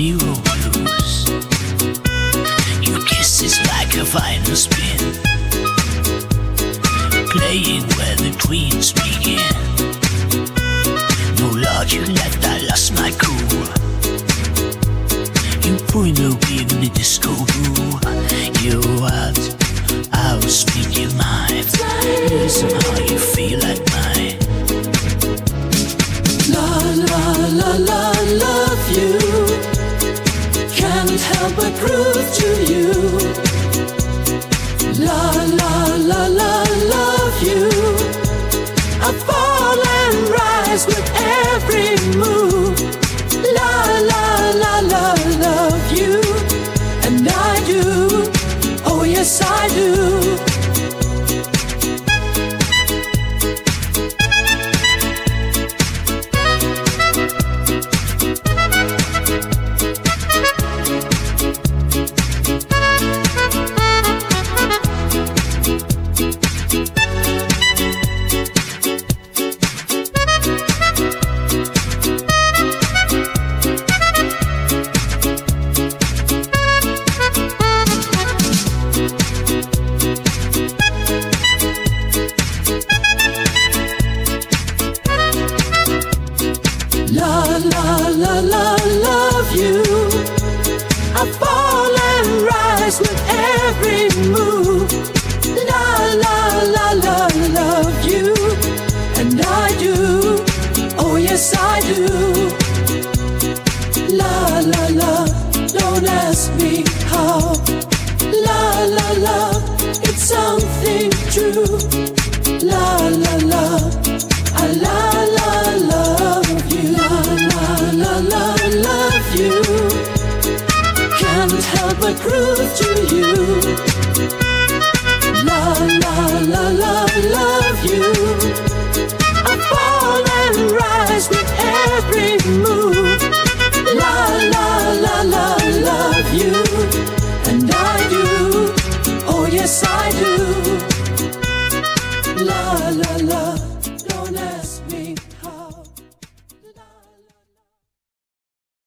zero blues. Your kiss is like a vinyl spin, playing where the dreams begin. No logic left, I lost my cool. You point the in the disco groove. You're out speed your mind. Listen how you feel like mine. La la la la, love you. Can't help but prove to you. La la la la, love you. I fall and rise with every move. La la la la, love you. And I do, oh yes I do. La la la la, love you. I fall and rise with every move. La la la la, love you. And I do, oh yes I do. La la la, don't ask me how. La la la, it's something true. La la la, I la la love you. La la la, love you. Can't help but prove to you. La la la la, love you.